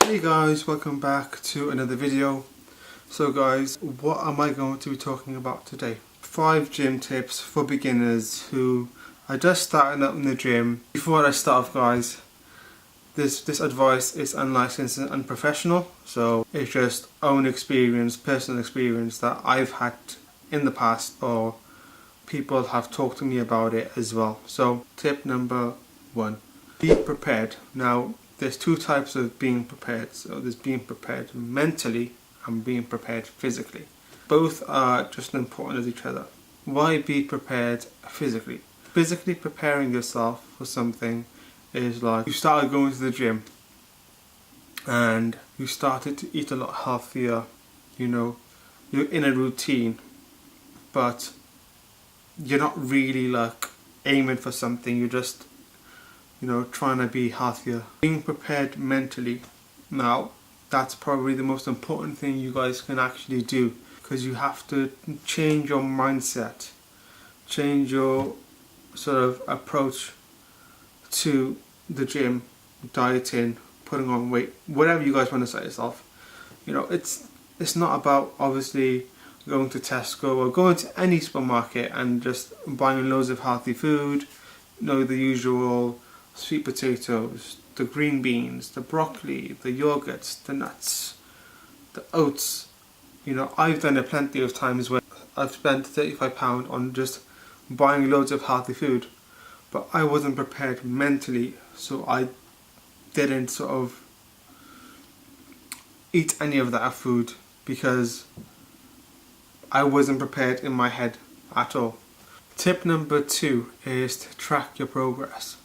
Hey guys, welcome back to another video. So guys, what am I going to be talking about today? 5 gym tips for beginners who are just starting out in the gym. Before I start off guys, this advice is unlicensed and unprofessional, so it's just own experience, personal experience that I've had in the past, or people have talked to me about it as well. So tip number 1, be prepared. Now there's 2 types of being prepared. So there's being prepared mentally and being prepared physically. Both are just as important as each other. Why be prepared physically? Physically preparing yourself for something is like you started going to the gym and you started to eat a lot healthier, you're in a routine, but you're not really like aiming for something, you're just trying to be healthier. Being prepared mentally, now that's probably the most important thing you guys can actually do, because you have to change your mindset, change your sort of approach to the gym, dieting, putting on weight, whatever you guys want to say yourself. It's not about obviously going to Tesco or going to any supermarket and just buying loads of healthy food, the usual sweet potatoes, the green beans, the broccoli, the yogurts, the nuts, the oats. I've done it plenty of times where I've spent £35 on just buying loads of healthy food, but I wasn't prepared mentally, so I didn't sort of eat any of that food because I wasn't prepared in my head at all. Tip number 2 is to track your progress.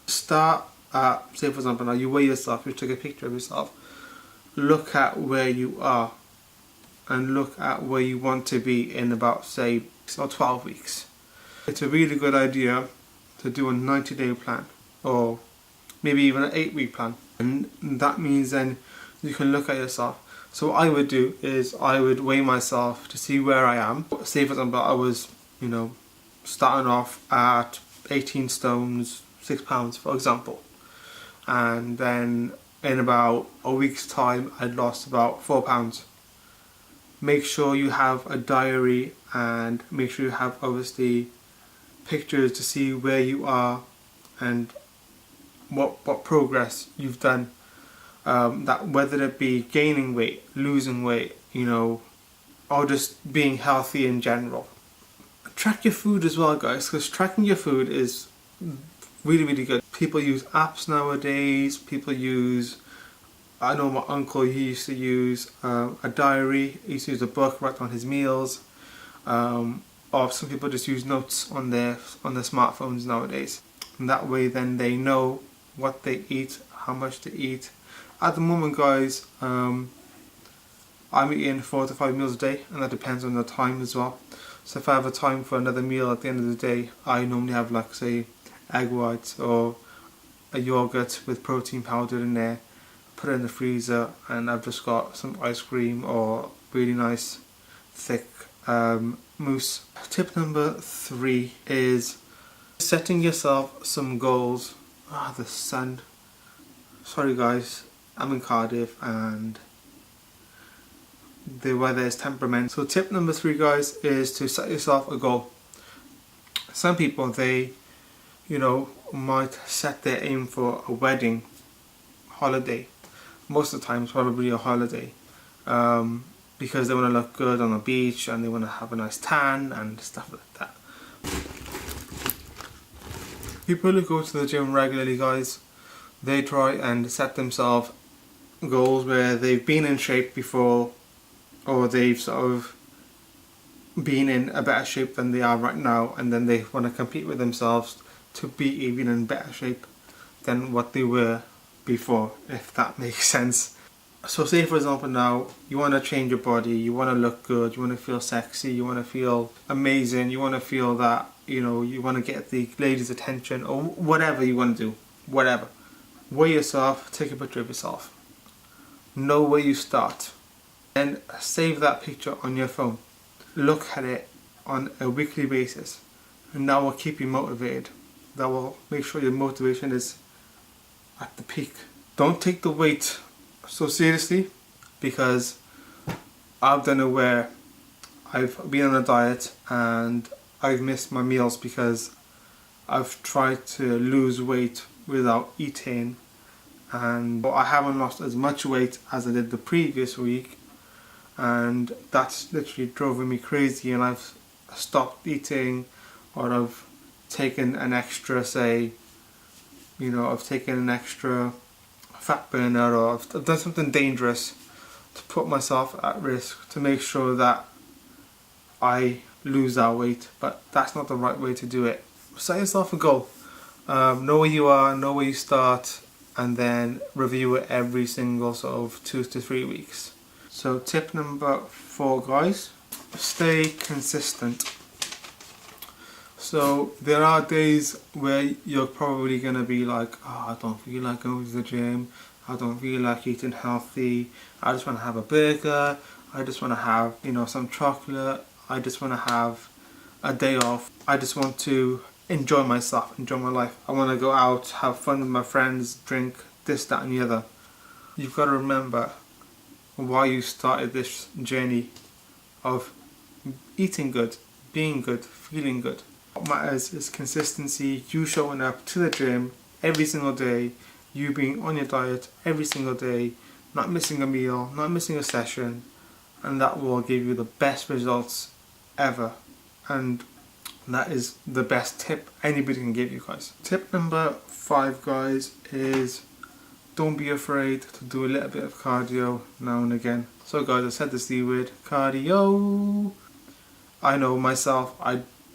Start at, say for example, now you weigh yourself, you take a picture of yourself, look at where you are and look at where you want to be in about say 6 or 12 weeks. It's a really good idea to do a 90-day plan, or maybe even an 8-week plan, and that means then you can look at yourself. So what I would do is I would weigh myself to see where I am. Say for example I was starting off at 18 stones 6 pounds for example, and then in about a week's time I'd lost about 4 pounds. Make sure you have a diary and make sure you have obviously pictures to see where you are and what progress you've done, that whether it be gaining weight, losing weight, or just being healthy in general. Track your food as well guys, because tracking your food is really good. People use apps nowadays, I know my uncle, he used to use a diary, he used to use a book, write down his meals, or some people just use notes on their smartphones nowadays, and that way then they know what they eat, how much to eat. At the moment guys, I'm eating 4 to 5 meals a day, and that depends on the time as well. So if I have a time for another meal at the end of the day, I normally have like say egg whites or a yogurt with protein powder in there, put it in the freezer, and I've just got some ice cream or really nice thick mousse. Tip number 3 is setting yourself some goals. The sun. Sorry guys, I'm in Cardiff and the weather is temperamental. So tip number 3 guys is to set yourself a goal. Some people, they might set their aim for a wedding, holiday, most of the time it's probably a holiday, because they want to look good on the beach and they want to have a nice tan and stuff like that. People who go to the gym regularly guys, they try and set themselves goals where they've been in shape before, or they've sort of been in a better shape than they are right now, and then they want to compete with themselves to be even in better shape than what they were before, if that makes sense. So say for example now you want to change your body, you want to look good, you want to feel sexy, you want to feel amazing, you want to feel that you want to get the ladies' attention, or whatever you want to do, whatever. Weigh yourself, take a picture of yourself, know where you start, and save that picture on your phone. Look at it on a weekly basis, and that will keep you motivated. That will make sure your motivation is at the peak. Don't take the weight so seriously, because I've done it where I've been on a diet and I've missed my meals because I've tried to lose weight without eating, and I haven't lost as much weight as I did the previous week, and that's literally driving me crazy, and I've stopped eating, or I've taken an extra, say, I've taken an extra fat burner, or I've done something dangerous to put myself at risk to make sure that I lose that weight. But that's not the right way to do it. Set yourself a goal. Know where you are, know where you start, and then review it every single sort of 2 to 3 weeks. So tip number 4, guys, stay consistent. So there are days where you're probably going to be like, oh, I don't feel like going to the gym, I don't feel like eating healthy, I just want to have a burger, I just want to have some chocolate, I just want to have a day off, I just want to enjoy myself, enjoy my life, I want to go out, have fun with my friends, drink this, that and the other. You've got to remember why you started this journey of eating good, being good, feeling good. What matters is consistency, you showing up to the gym every single day, you being on your diet every single day, not missing a meal, not missing a session, and that will give you the best results ever. And that is the best tip anybody can give you, guys. Tip number 5, guys, is don't be afraid to do a little bit of cardio now and again. So guys, I said the C word, cardio. I know myself,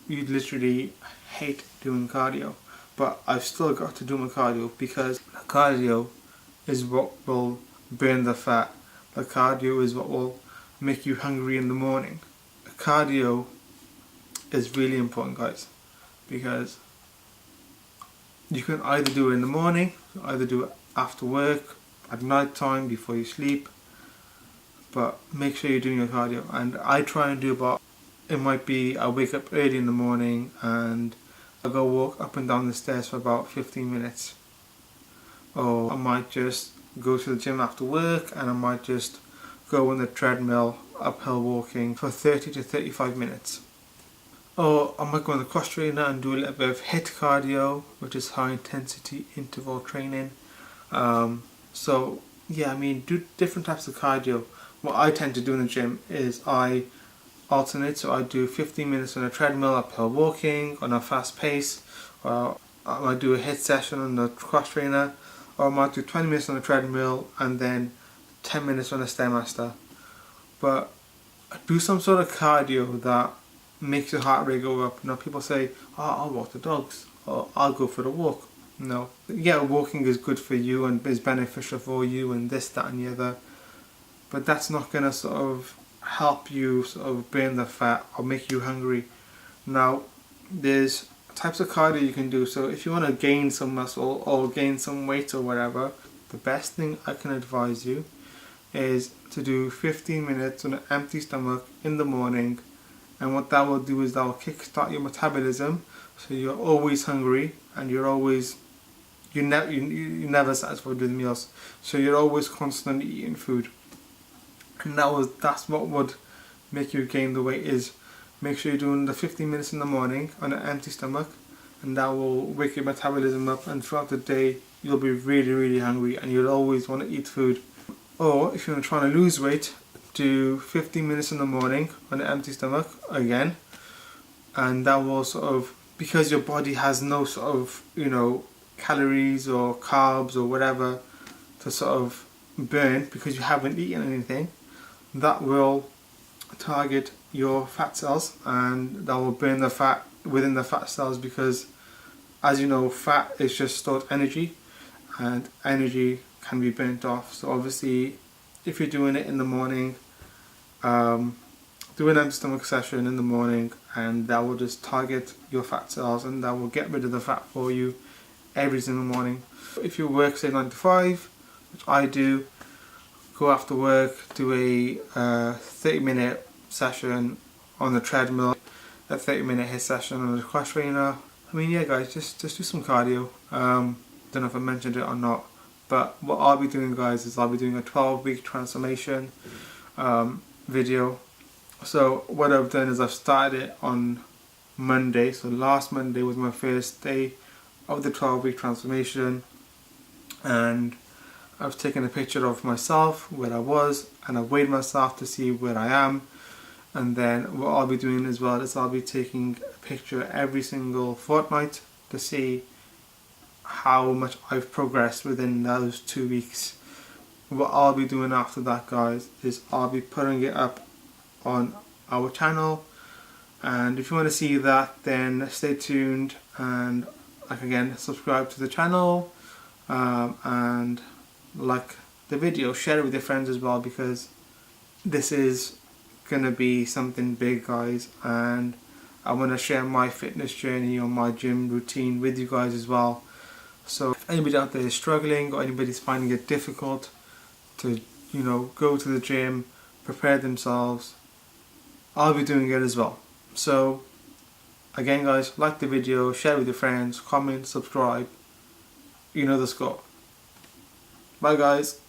you literally hate doing cardio, but I've still got to do my cardio because the cardio is what will burn the fat. The cardio is what will make you hungry in the morning. The cardio is really important, guys, because you can either do it in the morning, either do it after work, at night time, before you sleep, but make sure you're doing your cardio. And I try and do about, it might be I wake up early in the morning and I go walk up and down the stairs for about 15 minutes, or I might just go to the gym after work and I might just go on the treadmill uphill walking for 30 to 35 minutes. Or I might go on the cross trainer and do a little bit of HIIT cardio, which is high intensity interval training. So yeah, do different types of cardio. What I tend to do in the gym is I alternate, so I do 15 minutes on a treadmill uphill walking on a fast pace, or I might do a HIIT session on the cross trainer, or I might do 20 minutes on the treadmill and then 10 minutes on the Stairmaster. But do some sort of cardio that makes your heart rate go up. People say, oh, I'll walk the dogs, or I'll go for the walk. No. Yeah, walking is good for you and is beneficial for you and this, that and the other, but that's not going to sort of help you sort of burn the fat or make you hungry. Now, there's types of cardio you can do. So if you want to gain some muscle or gain some weight or whatever, the best thing I can advise you is to do 15 minutes on an empty stomach in the morning. And what that will do is that will kickstart your metabolism, so you're always hungry and you're never satisfied with meals, so you're always constantly eating food. And that's what would make you gain the weight, is make sure you're doing the 15 minutes in the morning on an empty stomach, and that will wake your metabolism up, and throughout the day you'll be really, really hungry and you'll always want to eat food. Or if you're trying to lose weight, do 15 minutes in the morning on an empty stomach again, and that will sort of, because your body has no sort of calories or carbs or whatever to sort of burn because you haven't eaten anything, that will target your fat cells and that will burn the fat within the fat cells, because as you know, fat is just stored energy and energy can be burnt off. So obviously if you're doing it in the morning, do an empty stomach session in the morning, and that will just target your fat cells and that will get rid of the fat for you every single morning. If you work say 9 to 5, which I do, go after work, do a 30-minute session on the treadmill, a 30-minute HIIT session on the cross trainer. Yeah guys, just do some cardio. Don't know if I mentioned it or not, But what I'll be doing, guys, is I'll be doing a 12-week transformation video. So what I've done is I've started it on Monday. So last Monday was my first day of the 12-week transformation, and I've taken a picture of myself where I was, and I've weighed myself to see where I am. And then what I'll be doing as well is I'll be taking a picture every single fortnight to see how much I've progressed within those 2 weeks. What I'll be doing after that, guys, is I'll be putting it up on our channel, and if you want to see that, then stay tuned and, like, again, subscribe to the channel, and like the video, share it with your friends as well, because this is gonna be something big, guys, and I want to share my fitness journey or my gym routine with you guys as well. So if anybody out there is struggling, or anybody's finding it difficult to, you know, go to the gym, prepare themselves, I'll be doing it as well. So again, guys, like the video, share it with your friends, comment, subscribe, you know the score. Bye, guys.